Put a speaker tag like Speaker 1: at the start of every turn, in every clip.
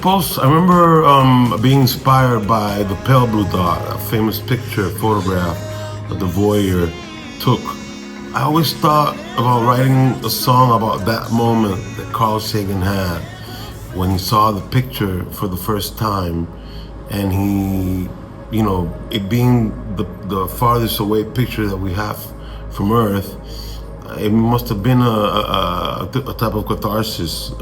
Speaker 1: suppose I remember being inspired by the pale blue dot, a famous picture, photograph that the voyeur took. I always thought about writing a song about that moment that Carl Sagan had when he saw the picture for the first time, and he, it being the farthest away picture that we have from Earth, it must have been a type of catharsis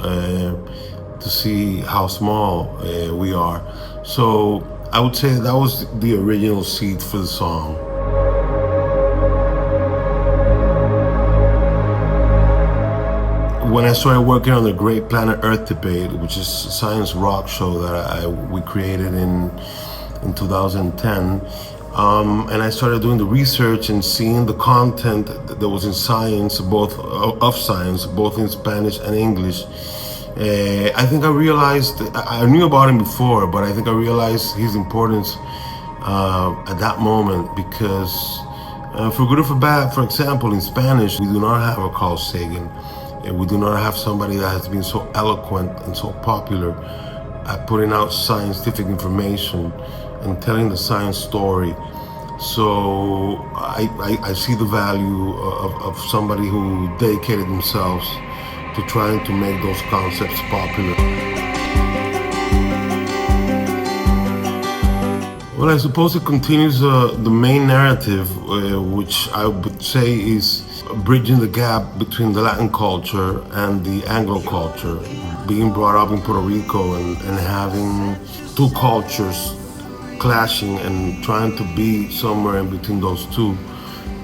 Speaker 1: to see how small we are. So I would say that was the original seed for the song. When I started working on the Great Planet Earth Debate, which is a science rock show that we created in 2010, and I started doing the research and seeing the content that was in science, both in Spanish and English, I think I realized, I knew about him before, but I think I realized his importance at that moment, because for good or for bad, for example, in Spanish, we do not have a Carl Sagan. We do not have somebody that has been so eloquent and so popular at putting out scientific information and telling the science story. So I see the value of somebody who dedicated themselves to trying to make those concepts popular. Well, I suppose it continues the main narrative, which I would say is bridging the gap between the Latin culture and the Anglo culture. Being brought up in Puerto Rico and having two cultures clashing and trying to be somewhere in between those two,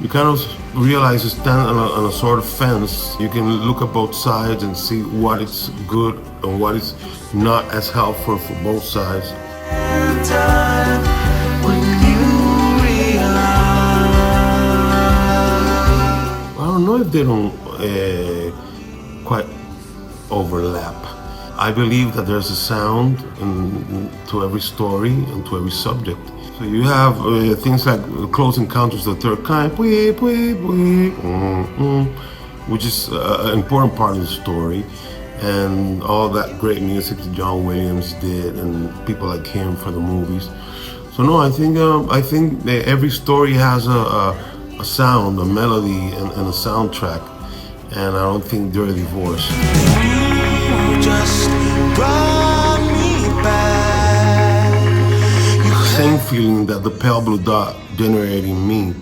Speaker 1: you kind of realize you stand on a sort of fence. You can look at both sides and see what is good and what is not as helpful for both sides. I don't know if they don't quite overlap. I believe that there's a sound to every story and to every subject. So you have things like Close Encounters of the Third Kind, which is an important part of the story, and all that great music that John Williams did and people like him for the movies. So no, I think that every story has a sound, a melody, and a soundtrack, and I don't think they're divorced.
Speaker 2: You just brought me back.
Speaker 1: Same feeling that the pale blue dot generated in me.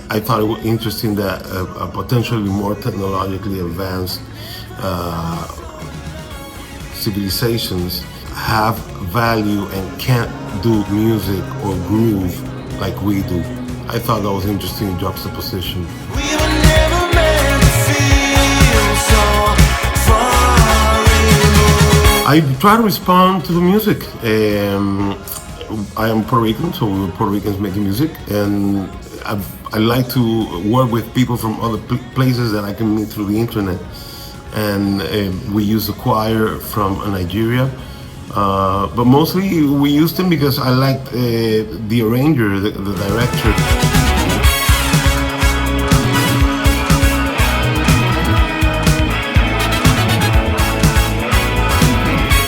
Speaker 1: I thought it was interesting that a potentially more technologically advanced civilizations have value and can't do music or groove like we do. I thought that was an interesting juxtaposition.
Speaker 2: We were never meant to feel so far removed.
Speaker 1: I try to respond to the music. I am Puerto Rican, so we were Puerto Ricans making music, and I like to work with people from other places that I can meet through the internet. And we use the choir from Nigeria, but mostly we used them because I liked the arranger, the director.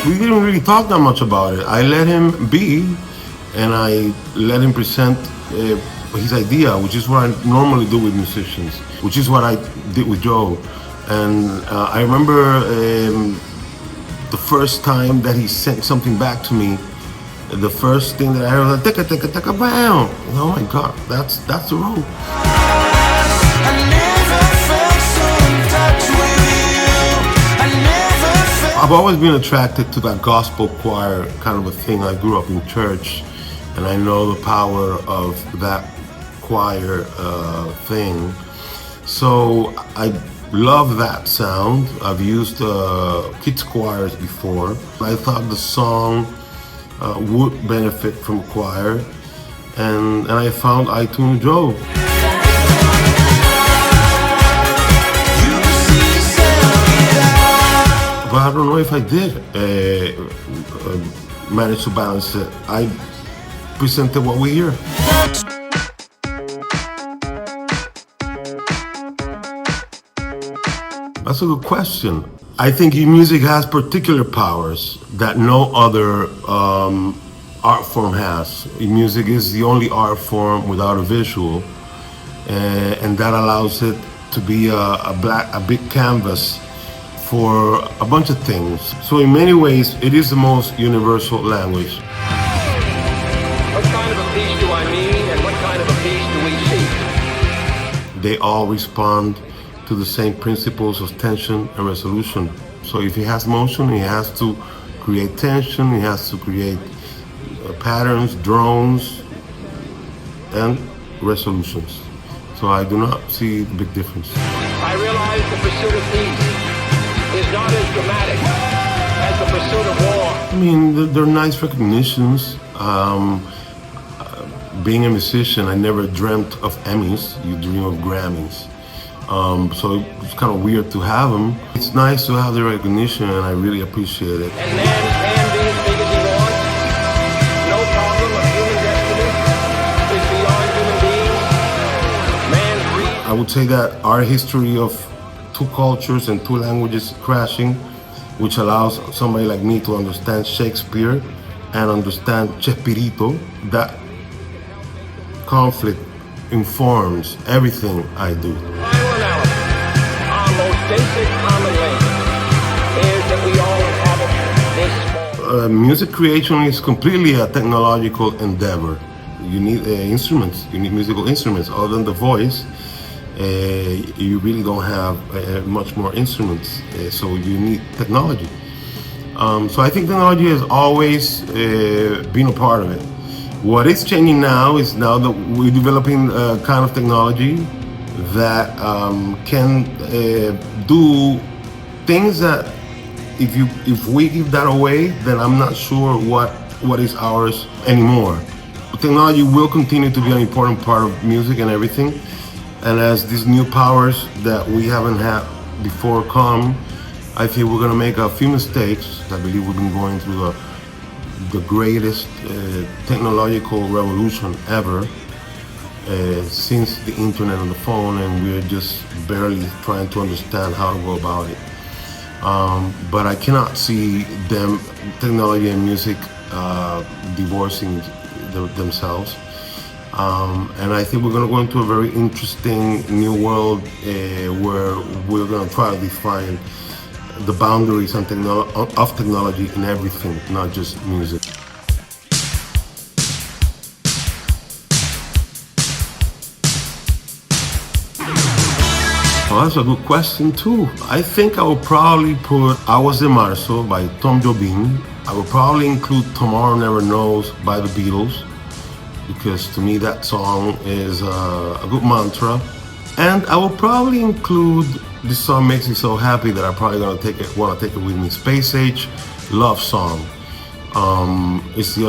Speaker 1: We didn't really talk that much about it. I let him be, and I let him present his idea, which is what I normally do with musicians, which is what I did with Joe. And I remember the first time that he sent something back to me, the first thing that I heard was like, "Tika, bam!" Oh my God, that's the road.
Speaker 2: I never felt so in touch with you. I never felt.
Speaker 1: I've always been attracted to that gospel choir kind of a thing. I grew up in church, and I know the power of that choir thing. So I love that sound. I've used kids choirs before. I thought the song would benefit from choir, and I found iTunes Joe. But I don't know if I did manage to balance it. I presented what we hear. That's a good question. I think music has particular powers that no other art form has. Music is the only art form without a visual, and that allows it to be a big canvas for a bunch of things. So in many ways, it is the most universal language.
Speaker 3: What kind of a peace do I mean, and what kind of a peace do we seek?
Speaker 1: They all respond to the same principles of tension and resolution. So if he has motion, he has to create tension, he has to create patterns, drones, and resolutions. So I do not see the big difference.
Speaker 3: I realize the pursuit of peace is not as dramatic as the pursuit of war.
Speaker 1: I mean, they're nice recognitions. Being a musician, I never dreamt of Emmys. You dream of Grammys. So it's kind of weird to have them. It's nice to have the recognition, and I really appreciate it.
Speaker 3: And man can be as big as he wants. No problem of human destiny is beyond human beings. Man's reach.
Speaker 1: I would say that our history of two cultures and two languages crashing, which allows somebody like me to understand Shakespeare and understand Chespirito, that conflict informs everything I do.
Speaker 3: Final analysis. Our most basic common link is that we all inhabit this small.
Speaker 1: Music creation is completely a technological endeavor. You need instruments, you need musical instruments. Other than the voice, you really don't have much more instruments, so you need technology. So I think technology has always been a part of it. What is changing now is now that we're developing a kind of technology that can do things that if we give that away, then I'm not sure what is ours anymore. Technology will continue to be an important part of music and everything. And as these new powers that we haven't had before come, I think we're gonna make a few mistakes. I believe we've been going through the greatest technological revolution ever since the internet and the phone, and we're just barely trying to understand how to go about it. But I cannot see technology and music divorcing themselves. And I think we're going to go into a very interesting new world where we're going to try to define the boundaries of technology in everything, not just music. Well, that's a good question too. I think I will probably put Aguas de Marzo by Tom Jobim. I will probably include Tomorrow Never Knows by the Beatles, because to me that song is a good mantra. And I will probably include this song makes me so happy that I'm probably gonna want to take it with me. Space Age Love Song. It's the